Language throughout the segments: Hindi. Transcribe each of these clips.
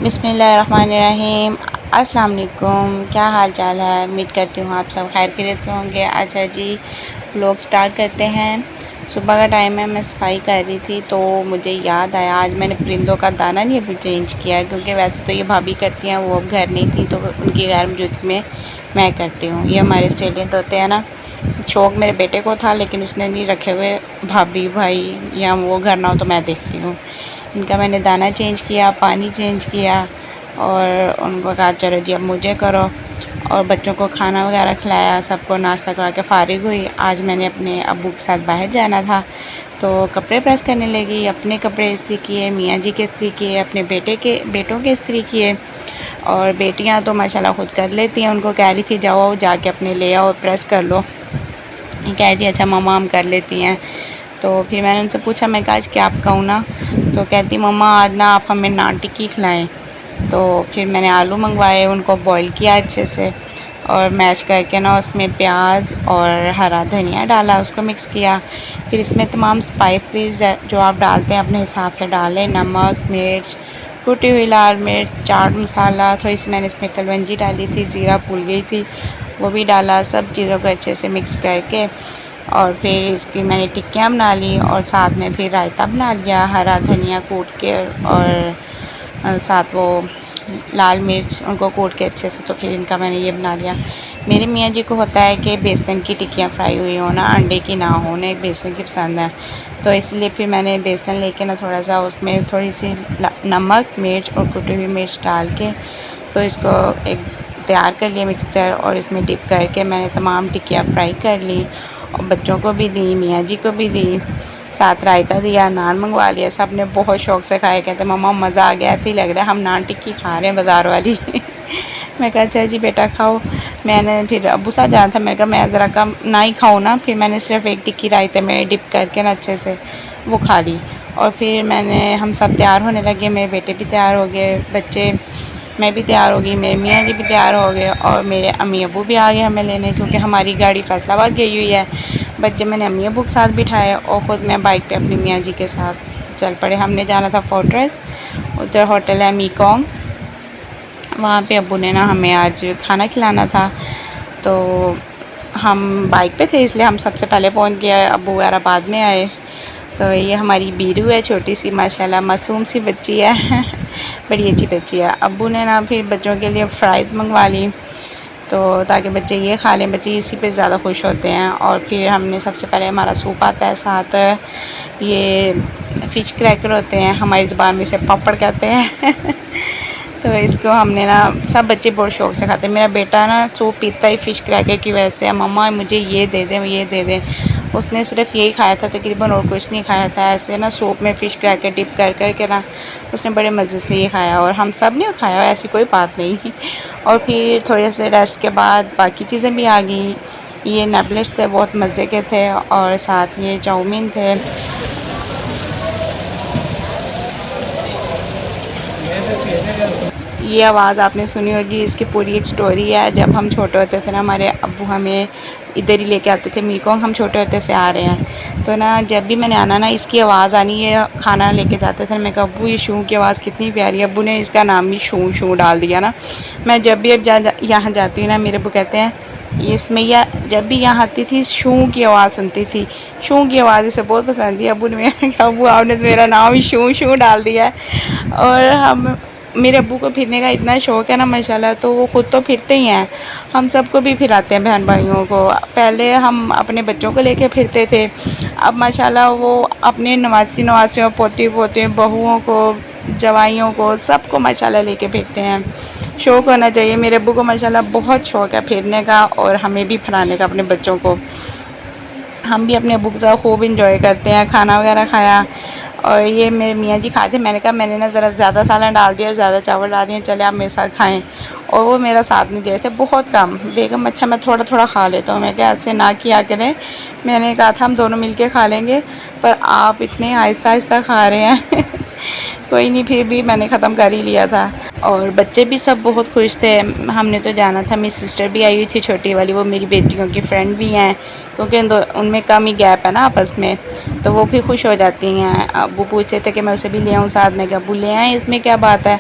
बिस्मिल्लाहिर्रहमानिर्रहीम। अस्सलाम वालेकुम। क्या हाल चाल है? उम्मीद करती हूँ आप सब खैर खैरियत से होंगे। अच्छा जी, व्लॉग स्टार्ट करते हैं। सुबह का टाइम है, मैं सफाई कर रही थी तो मुझे याद आया आज मैंने परिंदों का दाना नहीं अभी चेंज किया है, क्योंकि वैसे तो ये भाभी करती हैं, वो अब घर नहीं थी तो उनकी गैर मौजूदगी में मैं करती हूँ। ये हमारे ऑस्ट्रेलियन तोते हैं ना, शौक़ मेरे बेटे को था लेकिन उसने नहीं रखे हुए, भाभी भाई या वो घर ना हो तो मैं देखती हूँ। इनका मैंने दाना चेंज किया, पानी चेंज किया और उनको कहा चलो जी अब मुझे करो, और बच्चों को खाना वगैरह खिलाया, सबको नाश्ता करा के फ़ारिग हुई। आज मैंने अपने अब्बू के साथ बाहर जाना था तो कपड़े प्रेस करने लगी। अपने कपड़े इस्त्री किए, मियाँ जी के इस्त्री किए, अपने बेटों के इस्त्री किए। और बेटियाँ तो माशाल्लाह खुद कर लेती हैं। उनको कह रही थी जाओ जाके अपने ले आओ प्रेस कर लो, कह दी अच्छा मम्मा हम कर लेती हैं। तो फिर मैंने उनसे पूछा, मैं कहा आज क्या आप कहूँ ना, तो कहती मम्मा आज ना आप हमें नान टिक्की खिलाएं। तो फिर मैंने आलू मंगवाए, उनको बॉईल किया अच्छे से और मैश करके ना उसमें प्याज और हरा धनिया डाला, उसको मिक्स किया। फिर इसमें तमाम स्पाइसेस जो आप डालते हैं अपने हिसाब से डालें, नमक, मिर्च, कुटी हुई लाल मिर्च, चाट मसाला, थोड़ी सी मैंने इसमें कलवंजी डाली थी, ज़ीरा भूल गई थी वो भी डाला। सब चीज़ों को अच्छे से मिक्स करके और फिर इसकी मैंने टिक्कियाँ बना ली और साथ में फिर रायता बना लिया, हरा धनिया कूट के और साथ वो लाल मिर्च उनको कूट के अच्छे से। तो फिर इनका मैंने ये बना लिया। मेरे मियाँ जी को होता है कि बेसन की टिक्कियाँ फ्राई हुई हो ना, अंडे की ना हो, उन्हें बेसन की पसंद है। तो इसलिए फिर मैंने बेसन लेके ना थोड़ा सा उसमें थोड़ी सी नमक, मिर्च और कुटी हुई मिर्च डाल के तो इसको एक तैयार कर लिया मिक्सचर, और इसमें डिप करके मैंने तमाम टिक्कियाँ फ्राई कर ली और बच्चों को भी दी, मियाँ जी को भी दी, साथ रायता दिया, नान मंगवा लिया। सब ने बहुत शौक़ से खाए, कहते मम्मा मज़ा आ गया, ऐसे ही लग रहा है हम नान टिक्की खा रहे हैं बाज़ार वाली। मैं कहा अच्छा जी बेटा खाओ। मैंने फिर अब्बू साथ जाना था, मैंने कहा मैं ज़रा कम ना ही खाऊँ ना, फिर मैंने सिर्फ़ एक टिक्की रायते में डिप करके ना अच्छे से वो खा ली। और फिर हम सब तैयार होने लगे, मेरे बेटे भी तैयार हो गए, बच्चे, मैं भी तैयार हो गई, मेरे मियाँ जी भी तैयार हो गए और मेरे अम्मी अब्बू भी आ गए हमें लेने, क्योंकि हमारी गाड़ी फैसलाबाद गई हुई है। बच्चे मैंने अम्मी अब्बू के साथ बिठाए और ख़ुद मैं बाइक पे अपनी मियाँ जी के साथ चल पड़े। हमने जाना था फोर्ट्रेस, उधर होटल है मीकोंग, वहाँ पे अब्बू ने ना हमें आज खाना खिलाना था। तो हम बाइक पे थे इसलिए हम सबसे पहले पहुँच गए, अब्बू वगैरह बाद में आए। तो ये हमारी बीरू है, छोटी सी माशाल्लाह मासूम सी बच्ची है। बड़ी अच्छी बच्ची है। अब्बू ने ना फिर बच्चों के लिए फ़्राइज़ मंगवा ली तो ताकि बच्चे ये खा लें, बच्चे इसी पे ज़्यादा खुश होते हैं। और फिर हमने सबसे पहले हमारा सूप आता है, साथ ये फ़िश क्रैकर होते हैं, हमारी ज़बान में इसे पापड़ कहते हैं। तो इसको हमने ना, सब बच्चे बहुत शौक़ से खाते हैं। मेरा बेटा ना सूप पीता ही फ़िश क्रैकर की वजह से, मम्मा मुझे ये दे दें ये दे दें। उसने सिर्फ़ यही खाया था तकरीबन, और कुछ नहीं खाया था। ऐसे ना सूप में फ़िश क्रैकर डिप कर कर के ना उसने बड़े मज़े से ये खाया, और हम सब ने खाया, ऐसी कोई बात नहीं। और फिर थोड़े से रेस्ट के बाद बाकी चीज़ें भी आ गई। ये नगलेट्स थे, बहुत मज़े के थे, और साथ ये चाउमीन थे। ये आवाज़ आपने सुनी होगी, इसकी पूरी एक स्टोरी है। जब हम छोटे होते थे ना, हमारे अब्बू हमें इधर ही लेके आते थे मीकोंग, हम छोटे होते से आ रहे हैं। तो ना जब भी मैंने आना ना इसकी आवाज़ आनी है, खाना लेके जाते थे। मैं कहा अब्बू ये शू की आवाज़ कितनी प्यारी है। अब्बू ने इसका नाम भी शू शू डाल दिया ना। मैं जब भी अब यहाँ जाती हूँ ना, मेरे अब्बू कहते हैं ये स्मैया जब भी यहाँ आती थी शू की आवाज़ सुनती थी, शू की आवाज़ इसे बहुत पसंद थी। अब्बू ने कहा अब्बू आपने तो मेरा नाम ही शू शू डाल दिया है। और मेरे अब्बू को फिरने का इतना शौक़ है ना माशाल्लाह, तो वो ख़ुद तो फिरते ही हैं, हम सबको भी फिराते हैं बहन भाइयों को। पहले हम अपने बच्चों को लेके फिरते थे, अब माशाल्लाह वो अपने नवासियों, पोती पोतियों, बहुओं को, जवाइयों को, सबको माशाल्लाह लेके फिरते हैं। शौक़ होना चाहिए। मेरे अब्बू को माशाल्लाह बहुत शौक़ है फिरने का, और हमें भी फिराने का अपने बच्चों को। हम भी अपने अब्बू के साथ खूब इंजॉय करते हैं। खाना वगैरह खाया और ये मेरे मियाँ जी खाते, मैंने कहा मैंने ना ज़रा ज़्यादा सालन डाल दिया और ज़्यादा चावल डाल दिए, चले आप मेरे साथ खाएं। और वो मेरा साथ नहीं दे रहे थे, बहुत कम। बेगम अच्छा मैं थोड़ा थोड़ा खा लेता हूँ। मैं क्या ऐसे ना किया करें, मैंने कहा था हम दोनों मिलके खा लेंगे, पर आप इतने आहिस्ता आहिस्ता खा रहे हैं। कोई नहीं, फिर भी मैंने ख़त्म कर ही लिया था। और बच्चे भी सब बहुत खुश थे। हमने तो जाना था, मेरी सिस्टर भी आई हुई थी छोटी वाली, वो मेरी बेटियों की फ्रेंड भी हैं, क्योंकि उनमें कम ही गैप है ना आपस में, तो वो भी खुश हो जाती हैं। अबू पूछते थे कि मैं उसे भी ले आऊँ साथ में, क्या अबू ले आएँ, इसमें क्या बात है,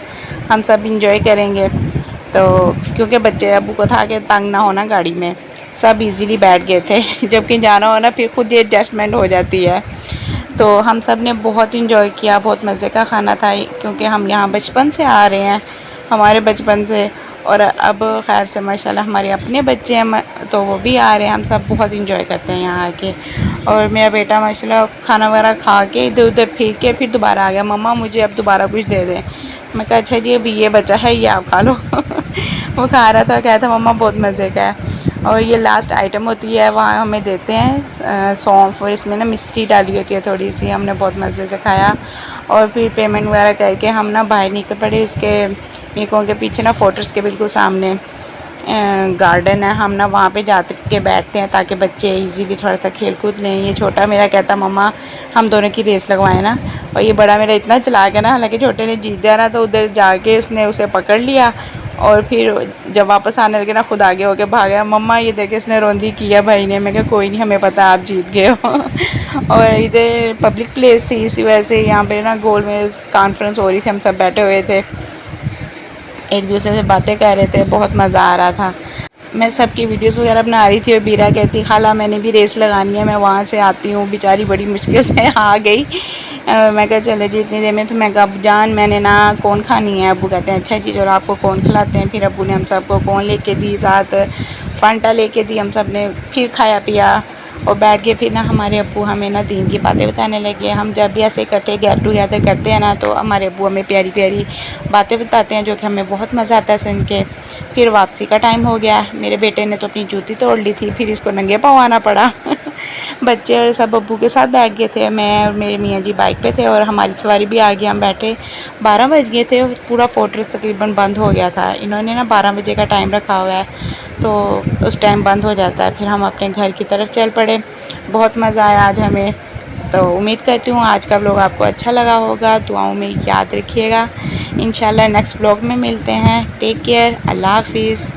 हम सब इंजॉय करेंगे। तो क्योंकि बच्चे अबू को था कि तंग ना होना गाड़ी में, सब इजीली बैठ गए थे जबकि जाना हो ना फिर खुद ही एडजस्टमेंट हो जाती है। तो हम सब ने बहुत इंजॉय किया, बहुत मज़े का खाना था, क्योंकि हम यहाँ बचपन से आ रहे हैं, हमारे बचपन से, और अब खैर से माशाल्लाह हमारे अपने बच्चे हैं तो वो भी आ रहे हैं। हम सब बहुत इंजॉय करते हैं यहाँ आके। और मेरा बेटा माशाल्लाह खाना वगैरह खा के इधर उधर फिर के फिर दोबारा आ गया, मम्मा मुझे अब दोबारा कुछ दे दें। मैं कहा अच्छा जी अभी ये बचा है, ये आप खा लो वो खा रहा था, कहता मम्मा बहुत मज़े का है। और ये लास्ट आइटम होती है, वहाँ हमें देते हैं सौंफ, और इसमें ना मिश्री डाली होती है थोड़ी सी। हमने बहुत मज़े से खाया और फिर पेमेंट वगैरह करके हम ना बाहर निकल पड़े। उसके मीकों के पीछे ना फोटर्स के बिल्कुल सामने गार्डन है, हम ना वहाँ पे जा के बैठते हैं ताकि बच्चे इजीली थोड़ा सा खेल कूद लें। ये छोटा मेरा कहता मम्मा हम दोनों की रेस लगवाएं ना, और ये बड़ा मेरा इतना चलाक है ना, हालांकि छोटे ने जीत दिया ना, तो उधर जाके इसने उसे पकड़ लिया और फिर जब वापस आने लगे ना खुद आगे होके भागा, मम्मा ये देखे इसने रौंदी किया भाई ने। मैं कहा कोई नहीं, हमें पता आप जीत गए हो और इधर पब्लिक प्लेस थी, इसी वजह से यहाँ पे ना गोल में कॉन्फ्रेंस हो रही थी, हम सब बैठे हुए थे, एक दूसरे से बातें कर रहे थे, बहुत मज़ा आ रहा था। मैं सबकी वीडियोस वगैरह बना रही थी और बीरा कहती खाला मैंने भी रेस लगानी है, मैं वहाँ से आती हूँ, बेचारी बड़ी मुश्किल से आ गई। मैं कहा चले जी इतनी देर में, फिर मैं कहा अबू जान मैंने ना कौन खानी है। अबू कहते हैं अच्छा जी चलो आपको कौन खिलाते हैं। फिर अबू ने हम सबको कौन लेके दी, साथ फांटा लेके दी, हम सब ने फिर खाया पिया और बैठ के फिर ना हमारे अब्बू हमें ना दीन की बातें बताने लगे। हम जब भी ऐसे इकट्ठे गेट टुगेदर करते हैं ना, तो हमारे अब्बू हमें प्यारी प्यारी बातें बताते हैं जो कि हमें बहुत मज़ा आता है सुन के। फिर वापसी का टाइम हो गया, मेरे बेटे ने तो अपनी जूती तोड़ ली थी, फिर इसको नंगे पाँव आना पड़ा बच्चे और सब अब्बू के साथ बैठ गए थे, मैं और मेरे मियाँ जी बाइक पे थे और हमारी सवारी भी आ गई। हम बैठे 12 बज गए थे, पूरा फोर्ट्रेस तकरीबन बंद हो गया था। इन्होंने ना 12 बजे का टाइम रखा हुआ है, तो उस टाइम बंद हो जाता है। फिर हम अपने घर की तरफ चल पड़े, बहुत मज़ा आया आज हमें। तो उम्मीद करती हूँ आज का व्लॉग आपको अच्छा लगा होगा, दुआओं में याद रखिएगा। इंशाल्लाह नेक्स्ट व्लॉग में मिलते हैं। टेक केयर, अल्लाह हाफिज़।